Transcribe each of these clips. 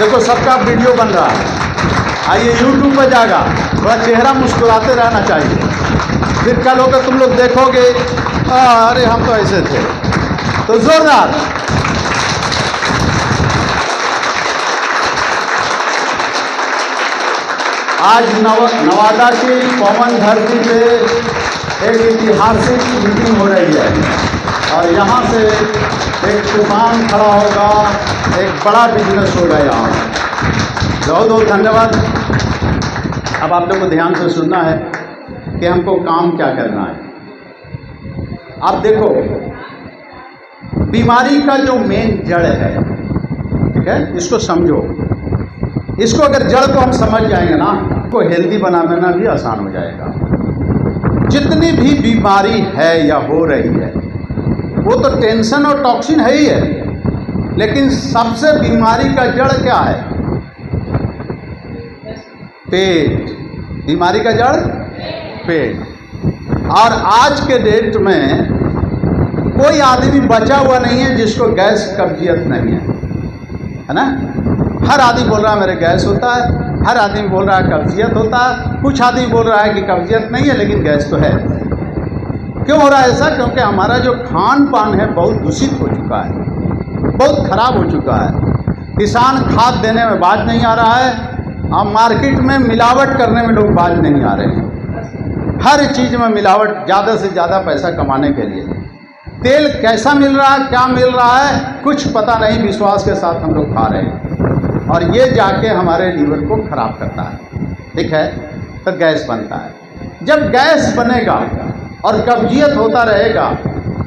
देखो सबका वीडियो बन रहा है, आइए यूट्यूब पर जाएगा, थोड़ा चेहरा मुस्कुराते रहना चाहिए। फिर कल होकर तुम लोग देखोगे अरे हम तो ऐसे थे। तो जोरदार आज नवादा की पवन धरती पे एक ऐतिहासिक मीटिंग हो रही है और यहाँ से एक तूफान खड़ा होगा, एक बड़ा बिजनेस होगा यहाँ। बहुत बहुत धन्यवाद। अब आप लोग को ध्यान से सुनना है कि हमको काम क्या करना है। आप देखो, बीमारी का जो मेन जड़ है, ठीक है, इसको समझो। इसको अगर जड़ को हम समझ जाएंगे ना, तो हेल्दी बनाना भी आसान हो जाएगा। जितनी भी बीमारी है या हो रही है वो तो टेंशन और टॉक्सिन है ही है, लेकिन सबसे बीमारी का जड़ क्या है? पेट। बीमारी का जड़ पेट। और आज के डेट में कोई आदमी बचा हुआ नहीं है जिसको गैस कब्जियत नहीं है ना? हर आदमी बोल रहा है मेरे गैस होता है, हर आदमी बोल रहा है कब्जियत होता है, कुछ आदमी बोल रहा है कि कब्जियत नहीं है लेकिन गैस तो है। क्यों हो रहा है ऐसा? क्योंकि हमारा जो खान पान है बहुत दूषित हो चुका है, बहुत खराब हो चुका है। किसान खाद देने में बाज नहीं आ रहा है, अब मार्केट में मिलावट करने में लोग बाज नहीं आ रहे हैं। हर चीज़ में मिलावट, ज़्यादा से ज़्यादा पैसा कमाने के लिए। तेल कैसा मिल रहा है, क्या मिल रहा है, कुछ पता नहीं, विश्वास के साथ हम लोग खा रहे हैं और ये जाके हमारे लीवर को खराब करता है। ठीक है, तो गैस बनता है। जब गैस बनेगा और कब्जियत होता रहेगा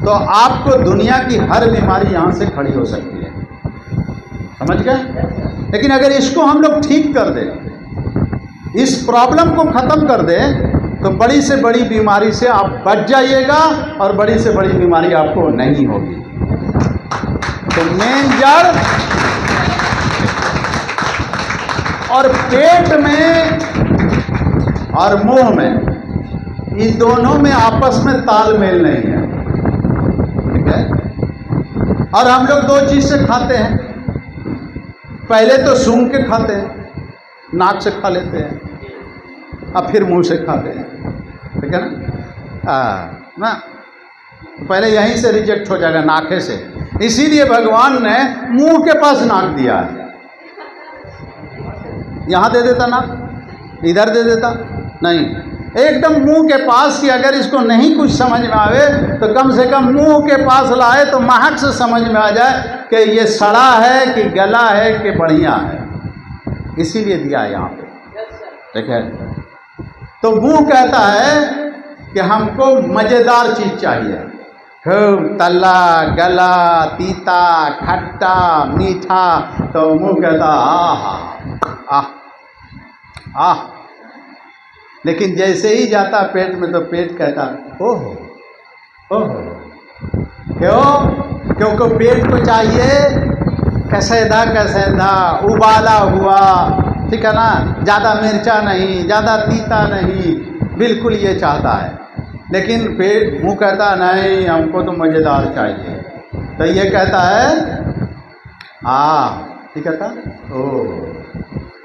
तो आपको दुनिया की हर बीमारी यहाँ से खड़ी हो सकती है। समझ गए? लेकिन अगर इसको हम लोग ठीक कर दें, इस प्रॉब्लम को ख़त्म कर दें, तो बड़ी से बड़ी बीमारी से आप बच जाइएगा और बड़ी से बड़ी बीमारी आपको नहीं होगी। तो मेन जड़ और पेट में और मुंह में, इन दोनों में आपस में तालमेल नहीं है। ठीक है? और हम लोग दो चीज़ से खाते हैं। पहले तो सूंघ के खाते हैं, नाक से खा लेते हैं, अब फिर मुंह से खाते हैं। ठीक है ना? तो पहले यहीं से रिजेक्ट हो जाएगा, नाके से। इसीलिए भगवान ने मुंह के पास नाक दिया है। यहाँ दे देता नाक, इधर दे देता नहीं, एकदम मुंह के पास। कि अगर इसको नहीं कुछ समझ में आवे तो कम से कम मुंह के पास लाए तो महक से समझ में आ जाए कि ये सड़ा है कि गला है कि बढ़िया है। इसीलिए दिया है यहाँ पे। ठीक है? तो मुंह कहता है कि हमको मज़ेदार चीज़ चाहिए, खूब तला गला, तीता, खट्टा, मीठा। तो मुंह कहता आह आह। लेकिन जैसे ही जाता पेट में तो पेट कहता ओहो ओहो। क्यों? क्योंकि पेट को चाहिए कसेदा कसेदा, उबाला हुआ। ठीक है ना? ज़्यादा मिर्चा नहीं, ज़्यादा तीता नहीं, बिल्कुल ये चाहता है। लेकिन पेट, मुंह कहता नहीं, हमको तो मज़ेदार चाहिए। तो ये कहता है ठीक है था? ओह,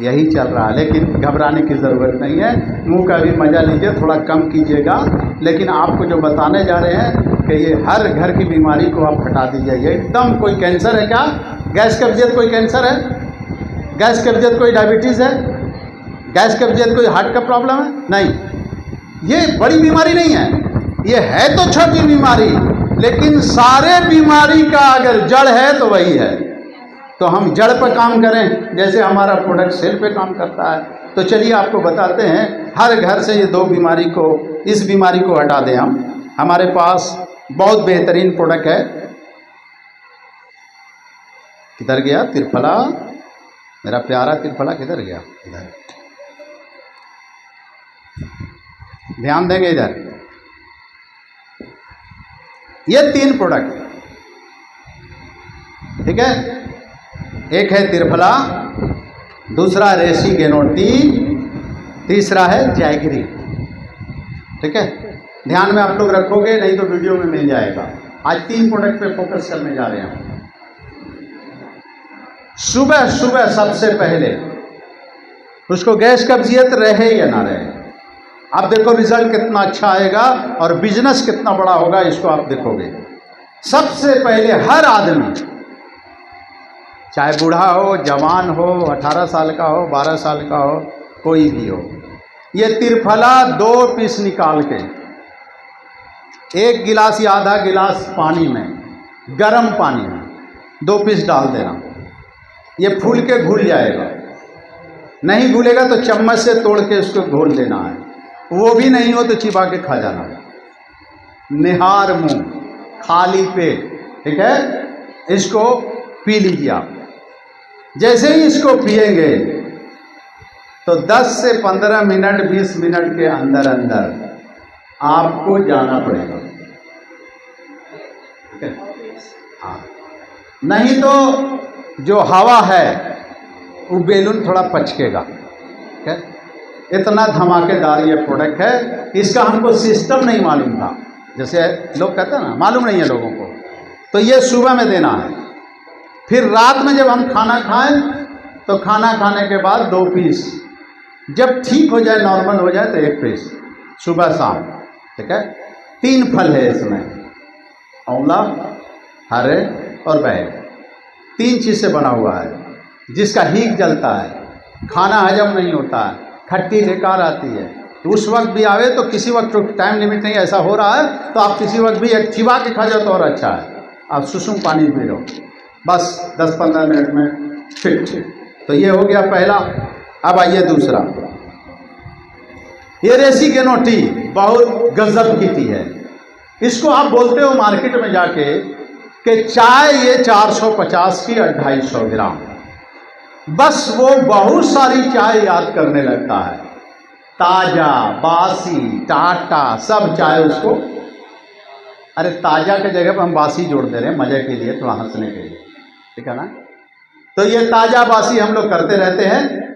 यही चल रहा है। लेकिन घबराने की ज़रूरत नहीं है, मुंह का भी मज़ा लीजिए, थोड़ा कम कीजिएगा। लेकिन आपको जो बताने जा रहे हैं कि ये हर घर की बीमारी को आप हटा दीजिए एकदम। कोई कैंसर है क्या? गैस कब्जियत कोई कैंसर है? गैस कब्जियत कोई डायबिटीज़ है? गैस कब्जियत कोई हार्ट का प्रॉब्लम है? नहीं, ये बड़ी बीमारी नहीं है, ये है तो छोटी बीमारी, लेकिन सारे बीमारी का अगर जड़ है तो वही है। तो हम जड़ पर काम करें, जैसे हमारा प्रोडक्ट सेल पे काम करता है। तो चलिए आपको बताते हैं, हर घर से ये दो बीमारी को, इस बीमारी को हटा दें हम। हमारे पास बहुत बेहतरीन प्रोडक्ट है। किधर गया त्रिफला? मेरा प्यारा त्रिफला किधर गया? इधर ध्यान देंगे, इधर। ये 3 प्रोडक्ट, ठीक है? एक है त्रिफला, दूसरा रेसिगेनो-टी, तीसरा है जैगरी। ठीक है? ध्यान में आप लोग रखोगे, नहीं तो वीडियो में मिल जाएगा। आज 3 प्रोडक्ट पे फोकस करने जा रहे हैं हम। सुबह सुबह सबसे पहले उसको गैस कब्जियत रहे या ना रहे। आप देखो रिजल्ट कितना अच्छा आएगा और बिजनेस कितना बड़ा होगा, इसको आप देखोगे। सबसे पहले हर आदमी, चाहे बूढ़ा हो, जवान हो, 18 साल का हो, 12 साल का हो, कोई भी हो, ये त्रिफला 2 पीस निकाल के 1 गिलास या आधा गिलास पानी में, गर्म पानी में 2 पीस डाल देना। ये फूल के घुल जाएगा। नहीं घुलेगा तो चम्मच से तोड़ के उसको घोल देना है। वो भी नहीं हो तो चिबा के खा जाना है। निहार मुंह, खाली पेट, ठीक है। इसको पी लीजिए आप। जैसे ही इसको पिएंगे तो 10 से 15 मिनट 20 मिनट के अंदर अंदर आपको जाना पड़ेगा, ठीक है। हाँ, नहीं तो जो हवा है वो बैलून थोड़ा पचकेगा, ठीक है। इतना धमाकेदार ये प्रोडक्ट है। इसका हमको सिस्टम नहीं मालूम था, जैसे लोग कहते हैं ना, मालूम नहीं है लोगों को। तो ये सुबह में देना है। फिर रात में जब हम खाना खाएं तो खाना खाने के बाद 2 पीस, जब ठीक हो जाए, नॉर्मल हो जाए तो 1 पीस सुबह शाम, ठीक है। 3 फल है इसमें, आंवला, हरे और बहर। 3 चीज़ से बना हुआ है, जिसका हीक जलता है, खाना हजम नहीं होता है, खट्टी बेकार आती है। तो उस वक्त भी आवे तो किसी वक्त टाइम लिमिट नहीं, ऐसा हो रहा है तो आप किसी वक्त भी एक चिबा के खा जाओ तो और अच्छा है। आप सुसुम पानी पी लो, बस 10-15 मिनट में फिट। तो ये हो गया पहला। अब आइए दूसरा। ये रेसिगेनो टी बहुत गजब की टी है। इसको आप बोलते हो मार्केट में जाके कि चाय ये 450 की 250 ग्राम, बस वो बहुत सारी चाय याद करने लगता है। ताजा, बासी, टाटा सब चाय उसको। अरे ताजा के जगह पर हम बासी जोड़ दे रहे हैं मजे के लिए, थोड़ा हंसने के लिए, ठीक है ना। तो ये ताजा बासी हम लोग करते रहते हैं।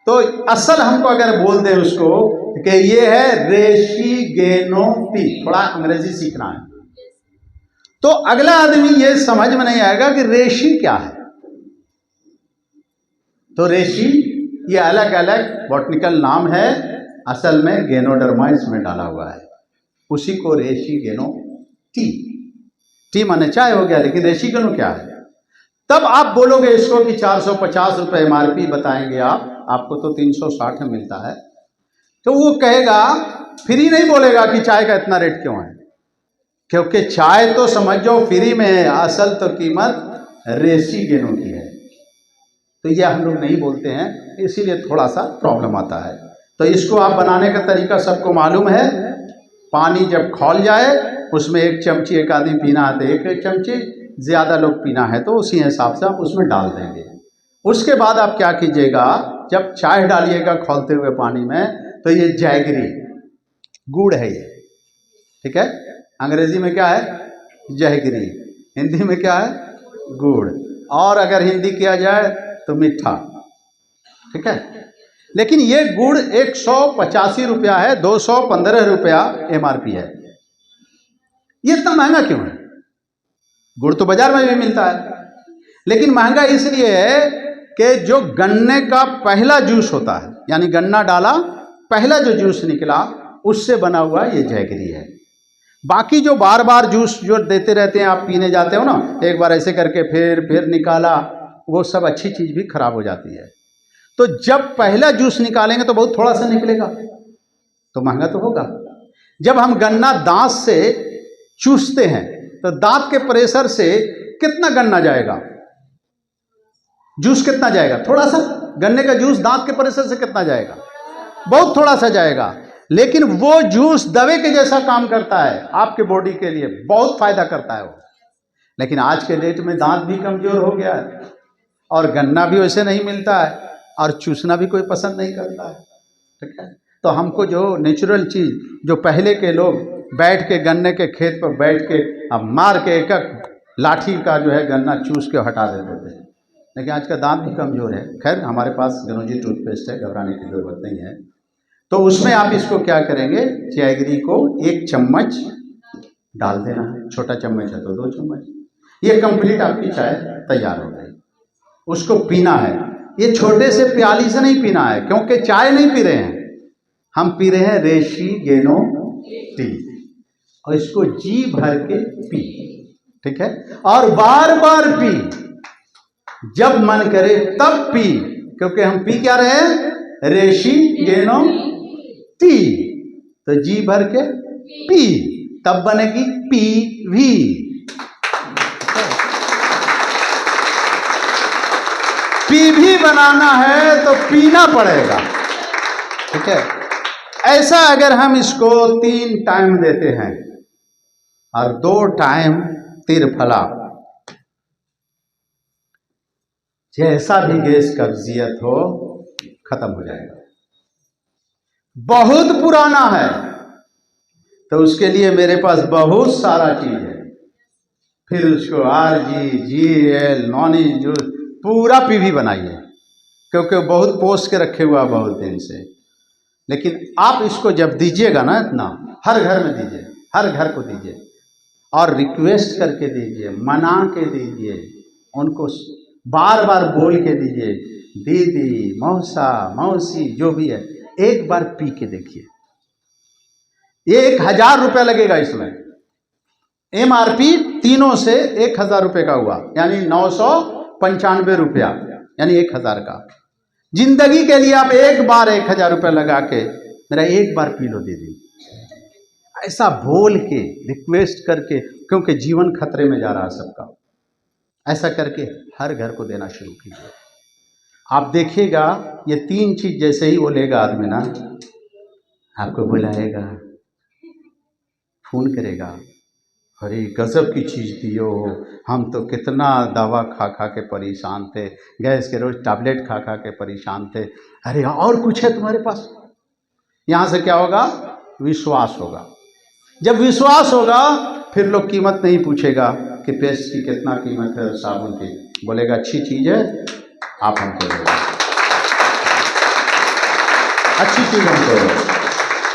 तो असल हमको अगर बोल दें उसको कि ये है रेसिगेनो टी, थोड़ा अंग्रेजी सीखना है, तो अगला आदमी ये समझ में नहीं आएगा कि रेशी क्या है। तो रेशी ये अलग अलग बॉटनिकल नाम है, असल में गेनोडर्मा इसमें डाला हुआ है, उसी को रेसिगेनो टी। टी माने चाय हो गया, लेकिन रेसिगेनो क्या है। तब आप बोलोगे इसको कि 450 रुपये MRP बताएंगे आप, आपको तो 360 में मिलता है। तो वो कहेगा, फ्री नहीं बोलेगा कि चाय का इतना रेट क्यों है, क्योंकि चाय तो समझ जाओ फ्री में है, असल तो कीमत रेसिगेनो की है। तो ये हम लोग नहीं बोलते हैं, इसीलिए थोड़ा सा प्रॉब्लम आता है। तो इसको आप बनाने का तरीका सबको मालूम है। पानी जब खौल जाए उसमें 1 चमची, एक आदमी पीना है तो 1 चमची, ज़्यादा लोग पीना है तो उसी हिसाब से आप उसमें डाल देंगे। उसके बाद आप क्या कीजिएगा, जब चाय डालिएगा खौलते हुए पानी में, तो ये जैगरी गुड़ है ये, ठीक है। अंग्रेजी में क्या है, जैगरी, हिंदी में क्या है, गुड़, और अगर हिंदी किया जाए तो मीठा, ठीक है। लेकिन ये गुड़ 185 रुपया है, 215 रुपया MRP है। ये इतना महंगा क्यों है? गुड़ तो बाजार में भी मिलता है, लेकिन महंगा इसलिए है कि जो गन्ने का पहला जूस होता है, यानी गन्ना डाला, पहला जो जूस निकला, उससे बना हुआ ये जैगरी है। बाकी जो बार बार जूस जो देते रहते हैं, आप पीने जाते हो ना, एक बार ऐसे करके फिर निकाला, वो सब अच्छी चीज़ भी खराब हो जाती है। तो जब पहला जूस निकालेंगे तो बहुत थोड़ा सा निकलेगा, तो महंगा तो होगा। जब हम गन्ना दांत से चूसते हैं तो दांत के प्रेशर से कितना गन्ना जाएगा, जूस कितना जाएगा, थोड़ा सा। गन्ने का जूस दांत के प्रेशर से कितना जाएगा, बहुत थोड़ा सा जाएगा। लेकिन वो जूस दवे के जैसा काम करता है, आपके बॉडी के लिए बहुत फायदा करता है वो। लेकिन आज के डेट में दांत भी कमजोर हो गया है और गन्ना भी वैसे नहीं मिलता है और चूसना भी कोई पसंद नहीं करता है, ठीक है। तो हमको जो नेचुरल चीज़, जो पहले के लोग बैठ के गन्ने के खेत पर बैठ के अब मार के एक लाठी का जो है गन्ना चूस के हटा देते थे, लेकिन आज का दांत भी कमज़ोर है। खैर हमारे पास गनोजी टूथपेस्ट है, घबराने की ज़रूरत नहीं है। तो उसमें आप इसको क्या करेंगे, जैगरी को 1 चम्मच डाल देना है, छोटा चम्मच है तो 2 चम्मच। ये कंप्लीट आपकी चाय तैयार हो गई। उसको पीना है। ये छोटे से प्याली से नहीं पीना है, क्योंकि चाय नहीं पी रहे हैं, हम पी रहे हैं रेशी गेनो टी, और इसको जी भर के पी, ठीक है, और बार बार पी, जब मन करे तब पी, क्योंकि हम पी क्या रहे हैं? रेशी गेनो टी। तो जी भर के पी, तब बनेगी पी भी। पी भी बनाना है तो पीना पड़ेगा, ठीक है। ऐसा अगर हम इसको 3 टाइम देते हैं और 2 टाइम तिरफला, जैसा भी गैस कब्जियत हो खत्म हो जाएगा। बहुत पुराना है तो उसके लिए मेरे पास बहुत सारा चीज है, फिर उसको RGGL नॉनी जूस पूरा पीवी बनाइए, क्योंकि बहुत पोस के रखे हुआ बहुत दिन से। लेकिन आप इसको जब दीजिएगा ना, इतना हर घर में दीजिए, हर घर को दीजिए, और रिक्वेस्ट करके दीजिए, मना के दीजिए, उनको बार बार बोल के दीजिए, दीदी मौसा मौसी जो भी है, एक बार पी के देखिए। ये 1000 रुपये लगेगा इसमें, MRP तीनों से 1000 रुपये का हुआ, यानी 995 रुपया, यानी 1000 का। जिंदगी के लिए आप एक बार 1000 रुपये लगा के मेरा एक बार पी लो दीदी, ऐसा बोल के रिक्वेस्ट करके, क्योंकि जीवन खतरे में जा रहा है सबका। ऐसा करके हर घर को देना शुरू कीजिए। आप देखिएगा ये 3 चीज जैसे ही वो लेगा आदमी ना, आपको बुलाएगा, फोन करेगा, अरे गजब की चीज़ दियो, हम तो कितना दवा खा खा के परेशान थे, गैस के रोज टैबलेट खा खा के परेशान थे, अरे और कुछ है तुम्हारे पास। यहाँ से क्या होगा? विश्वास होगा। जब विश्वास होगा फिर लोग कीमत नहीं पूछेगा कि पेस्ट की कितना कीमत है, साबुन की, बोलेगा अच्छी चीज़ है आप हमको दो, अच्छी चीज़ हमको दो।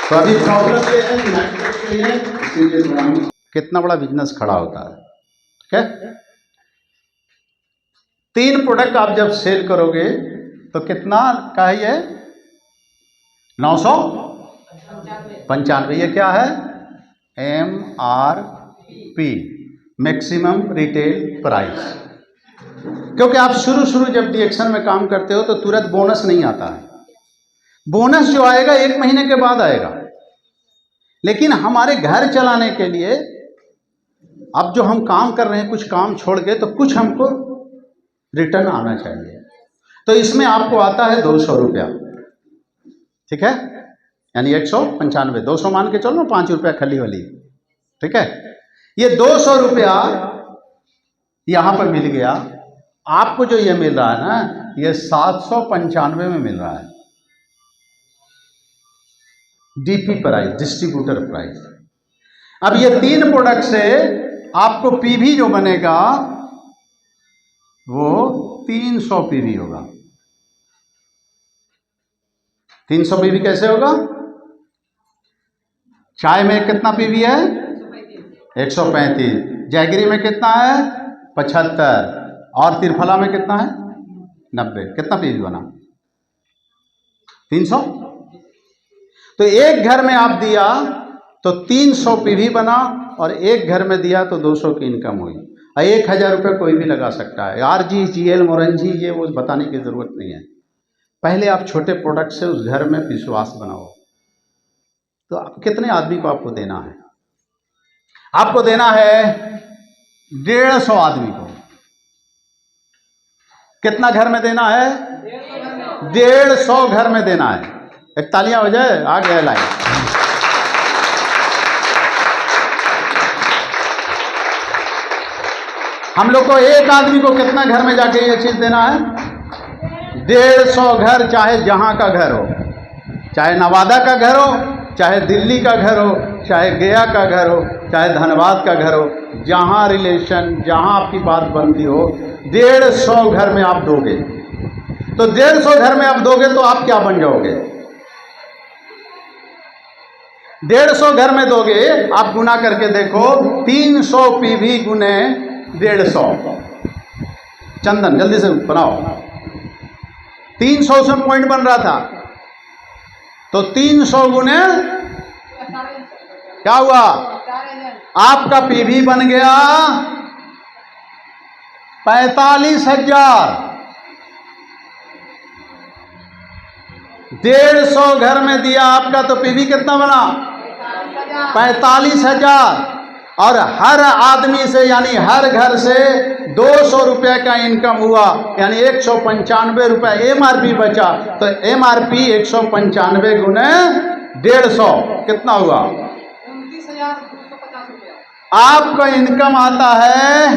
तो अभी प्रॉब्लम ये है कितना बड़ा बिजनेस खड़ा होता है, ठीक है। 3 प्रोडक्ट आप जब सेल करोगे तो कितना का है ये? 995। ये क्या है? MRP, maximum retail price. क्योंकि आप शुरू जब डिएक्शन में काम करते हो तो तुरंत बोनस नहीं आता है। बोनस जो आएगा 1 महीने के बाद आएगा। लेकिन हमारे घर चलाने के लिए अब जो हम काम कर रहे हैं, कुछ काम छोड़ के, तो कुछ हमको रिटर्न आना चाहिए। तो इसमें आपको आता है 200 रुपया, ठीक है, यानी 195, 200 मान के चलो, 5 रुपया खली वाली, ठीक है। ये 200 रुपया यहां पर मिल गया आपको। जो ये मिल रहा है ना, ये 795 में मिल रहा है, DP प्राइस, डिस्ट्रीब्यूटर प्राइस। अब ये 3 प्रोडक्ट से आपको पीवी जो बनेगा वो 300 पीवी होगा। 300 पीवी कैसे होगा? चाय में कितना पीवी है? 135। जैगरी में कितना है? 75। और तिरफला में कितना है? 90। कितना पीवी बना? 300। तो एक घर में आप दिया तो 300 पीवी बना, और एक घर में दिया तो 200 की इनकम हुई। 1000 रुपये कोई भी लगा सकता है। RGGL मोरंजी ये वो बताने की जरूरत नहीं है। पहले आप छोटे प्रोडक्ट से उस घर में विश्वास बनाओ। तो कितने आदमी को आपको देना है? आपको देना है 150 आदमी को। कितना घर में देना है? 150 घर में देना है। एक तालियां हो जाए, आ गया लाइन। हम लोग को एक आदमी को कितना घर में जाके ये चीज देना है? 150 घर, चाहे जहां का घर हो, चाहे नवादा का घर हो, चाहे दिल्ली का घर हो, चाहे गया का घर हो, चाहे धनबाद का घर हो, जहां रिलेशन, जहां आपकी बात बनती हो, 150 घर में आप दोगे। तो 150 घर में आप दोगे तो आप क्या बन जाओगे? 150 घर में दोगे, आप गुना करके देखो, 300 पीवी गुने 150, चंदन जल्दी से बनाओ। 300 से पॉइंट बन रहा था, तो 300 गुने क्या हुआ, आपका पीवी बन गया 45,000। 150 घर में दिया आपका, तो पीवी कितना बना 45,000। और हर आदमी से यानी हर घर से 200 रुपये का इनकम हुआ, यानी 195 रुपये एमआरपी बचा। तो एमआरपी 195 गुने 150 कितना हुआ, 29,250 आपका इनकम आता है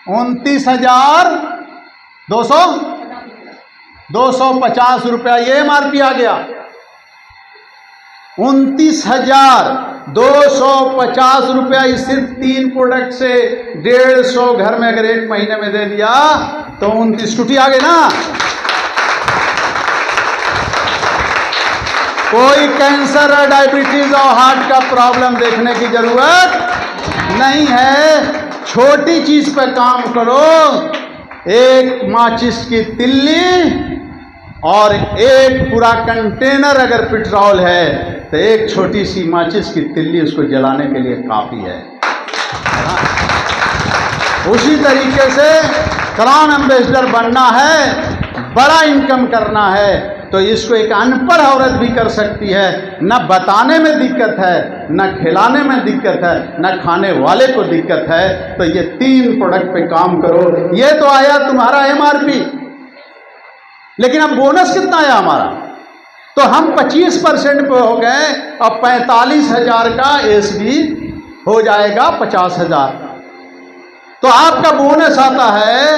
29,250 रुपया, ये एमआरपी आ गया। 29,250 रुपया सिर्फ 3 प्रोडक्ट से 150 घर में अगर एक महीने में दे दिया तो 29 टूटी आ गई ना। कोई कैंसर और डायबिटीज और हार्ट का प्रॉब्लम देखने की जरूरत नहीं है। छोटी चीज पे काम करो, एक माचिस की तिल्ली और एक पूरा कंटेनर अगर पेट्रोल है तो एक छोटी सी माचिस की तिल्ली उसको जलाने के लिए काफी है। उसी तरीके से क्राउन एम्बेसडर बनना है, बड़ा इनकम करना है, तो इसको एक अनपढ़ औरत भी कर सकती है। न बताने में दिक्कत है, न खिलाने में दिक्कत है, न खाने वाले को दिक्कत है। तो ये 3 प्रोडक्ट पे काम करो। ये तो आया तुम्हारा एमआरपी, लेकिन अब बोनस कितना आया हमारा, तो हम 25% पे हो गए। अब 45,000 का एसबी हो जाएगा 50,000। तो आपका बोनस आता है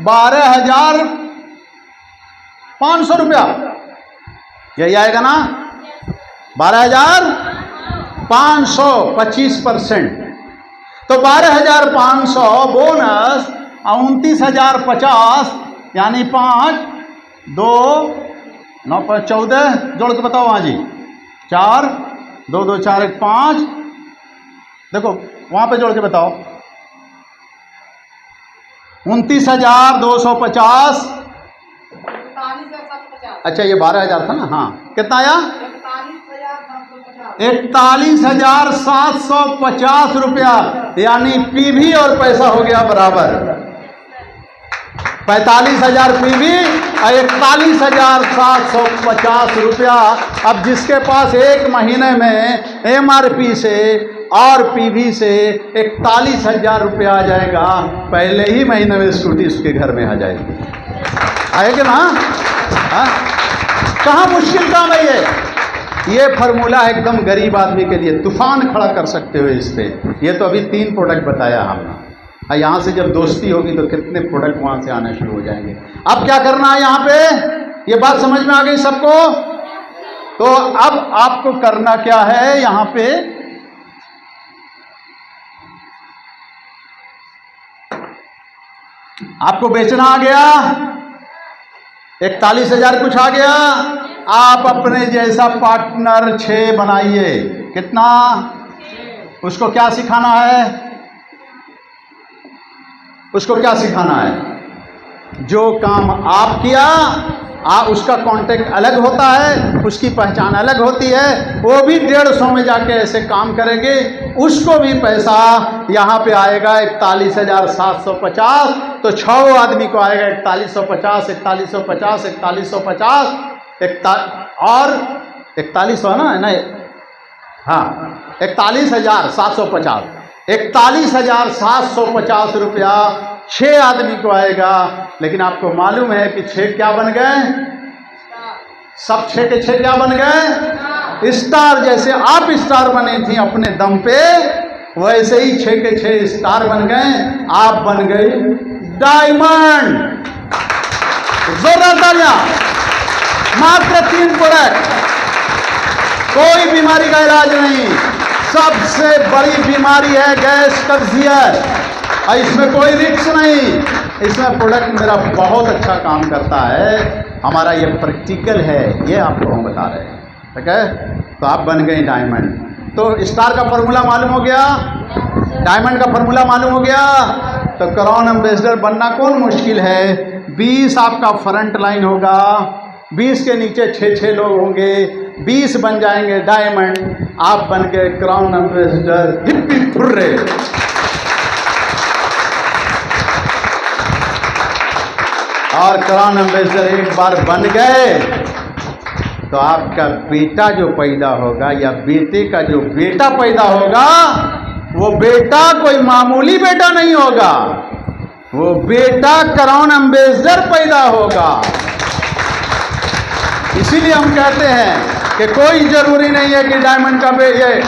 12,500 रुपया, यही आएगा ना, 12,500 25%। तो 12,500 बोनस 29,050 यानी 5 2 9 5 14 जोड़ के बताओ वहाँ जी, 4 2 2 4 1 5, देखो वहाँ पे जोड़ के बताओ, 29,250। अच्छा ये 12,000 था ना, हाँ कितना आया, 41,750 रुपया, यानी पीवी और पैसा हो गया बराबर। 45,000 पीवी और 41,750 रुपया। अब जिसके पास एक महीने में एमआरपी से और पीवी से 41,000 रुपया आ जाएगा, पहले ही महीने में स्कूटी उसके घर में आ जाएगी। आएगी ना, कहाँ मुश्किल काम है ये फार्मूला है एकदम गरीब आदमी के लिए, तूफान खड़ा कर सकते हो इस पे। ये तो अभी 3 प्रोडक्ट बताया हमने, यहाँ से जब दोस्ती होगी तो कितने प्रोडक्ट वहाँ से आने शुरू हो जाएंगे। अब क्या करना है यहाँ पे, ये बात समझ में आ गई सबको। तो अब आपको करना क्या है, यहाँ पे आपको बेचना आ गया, 41,000 कुछ आ गया। आप अपने जैसा पार्टनर 6 बनाइए। कितना, उसको क्या सिखाना है, उसको क्या सिखाना है, जो काम आप किया उसका कांटेक्ट अलग होता है, उसकी पहचान अलग होती है। वो भी 150 में जाके ऐसे काम करेंगे, उसको भी पैसा यहाँ पे आएगा 41,750। तो 6 आदमी को आएगा 4150, 4150, 4150 और 4100 है ना, हाँ 41,750, 41,750 रुपया 6 आदमी को आएगा। लेकिन आपको मालूम है कि 6 क्या बन गए, सब 6 के 6 क्या बन गए, स्टार। जैसे आप स्टार बने थी अपने दम पे, वैसे ही 6 के 6 स्टार बन गए, आप बन गए डायमंड। जोरदार तालियां। मात्र 3 प्रोडक्ट, कोई बीमारी का इलाज नहीं, सबसे बड़ी बीमारी है गैस कब्जियत, और इसमें कोई रिस्क नहीं। इसमें प्रोडक्ट मेरा बहुत अच्छा काम करता है, हमारा ये प्रैक्टिकल है, ये आपको हम बता रहे हैं, ठीक है। तो आप बन गए डायमंड। तो स्टार का फॉर्मूला मालूम हो गया, डायमंड का फॉर्मूला मालूम हो गया। तो क्राउन एम्बेसडर बनना कौन मुश्किल है। 20 आपका फ्रंट लाइन होगा, 20 के नीचे 6 लोग होंगे, 20 बन जाएंगे डायमंड, आप बन के क्राउन एम्बेसडर। Hippie hurray. और क्राउन एम्बेसडर एक बार बन गए तो आपका बेटा जो पैदा होगा या बेटे का जो बेटा पैदा होगा, वो बेटा कोई मामूली बेटा नहीं होगा, वो बेटा क्राउन एम्बेसडर पैदा होगा। इसीलिए हम कहते हैं कि कोई जरूरी नहीं है कि डायमंड का ये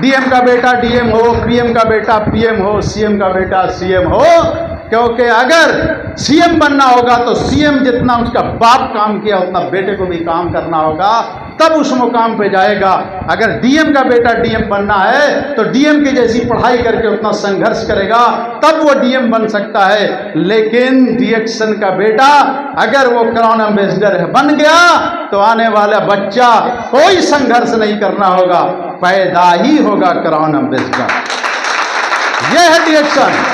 डीएम का बेटा डीएम हो, पीएम का बेटा पीएम हो, सीएम का बेटा सीएम हो, क्योंकि अगर सीएम बनना होगा तो सीएम जितना उसका बाप काम किया उतना बेटे को भी काम करना होगा, तब उस मुकाम पे जाएगा। अगर डीएम का बेटा डीएम बनना है तो डीएम की जैसी पढ़ाई करके उतना संघर्ष करेगा, तब वो डीएम बन सकता है। लेकिन डीएक्शन का बेटा अगर वो क्राउन एम्बेसडर बन गया तो आने वाला बच्चा कोई संघर्ष नहीं करना होगा, पैदा ही होगा क्राउन एम्बेसडर। यह है डीएक्शन।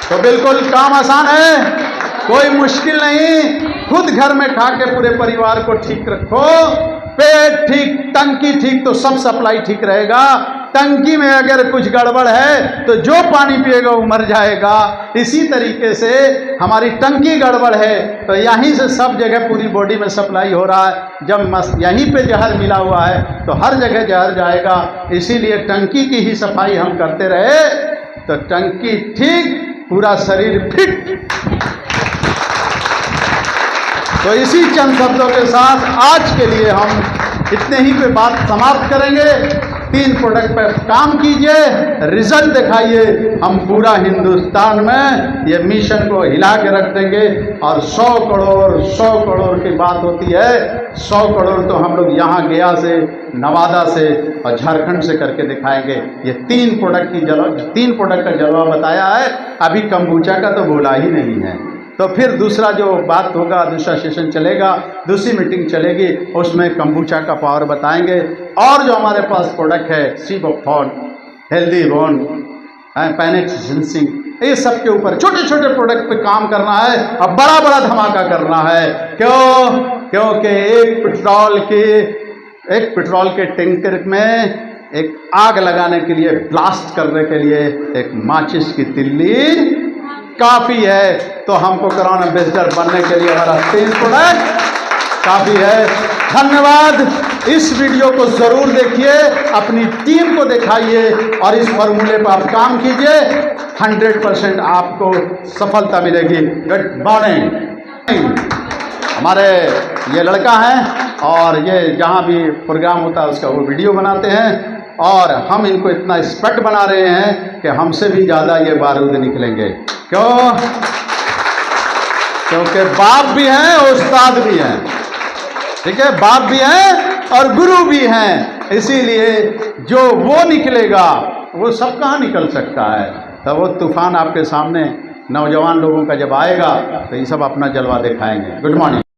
तो बिल्कुल काम आसान है, कोई मुश्किल नहीं। खुद घर में खा के पूरे परिवार को ठीक रखो, पेट ठीक, टंकी ठीक, तो सब सप्लाई ठीक रहेगा। टंकी में अगर कुछ गड़बड़ है तो जो पानी पिएगा वो मर जाएगा। इसी तरीके से हमारी टंकी गड़बड़ है तो यहीं से सब जगह पूरी बॉडी में सप्लाई हो रहा है। जब यहीं पे जहर मिला हुआ है तो हर जगह जहर जाएगा। इसीलिए टंकी की ही सफाई हम करते रहे तो टंकी ठीक, पूरा शरीर फिट। तो इसी चंद शब्दों के साथ आज के लिए हम इतने ही पे बात समाप्त करेंगे। 3 प्रोडक्ट पर काम कीजिए, रिजल्ट दिखाइए, हम पूरा हिंदुस्तान में ये मिशन को हिला के रख देंगे। और 100 करोड़ की बात होती है, 100 करोड़ तो हम लोग यहाँ गया से, नवादा से और झारखंड से करके दिखाएंगे। ये 3 प्रोडक्ट का जलवा बताया है। अभी कंबूचा का तो बोला ही नहीं है। तो फिर दूसरा जो बात होगा, दूसरा सेशन चलेगा, दूसरी मीटिंग चलेगी, उसमें कंबूचा का पावर बताएंगे। और जो हमारे पास प्रोडक्ट है, सीबोफॉन, हेल्दी बोन, पैनिक्स जिंसिंग, ये सब के ऊपर छोटे छोटे प्रोडक्ट पे काम करना है और बड़ा बड़ा धमाका करना है। क्यों? क्योंकि एक पेट्रोल के टैंकर में एक आग लगाने के लिए, ब्लास्ट करने के लिए एक माचिस की तिल्ली काफ़ी है। तो हमको क्राउन एम्बेसडर बनने के लिए हमारा 3 प्रोडक्ट काफ़ी है। धन्यवाद। इस वीडियो को ज़रूर देखिए, अपनी टीम को दिखाइए और इस फॉर्मूले पर आप काम कीजिए, 100% आपको सफलता मिलेगी। Good morning. हमारे ये लड़का है और ये जहाँ भी प्रोग्राम होता है उसका वो वीडियो बनाते हैं और हम इनको इतना एक्सपर्ट बना रहे हैं कि हमसे भी ज़्यादा ये बारूद निकलेंगे। क्यों? क्योंकि बाप भी हैं, उस्ताद भी हैं, ठीक है, बाप भी हैं और गुरु भी हैं। इसीलिए जो वो निकलेगा वो सब कहाँ निकल सकता है। तो वो तूफान आपके सामने नौजवान लोगों का जब आएगा तो ये सब अपना जलवा दिखाएंगे। Good morning.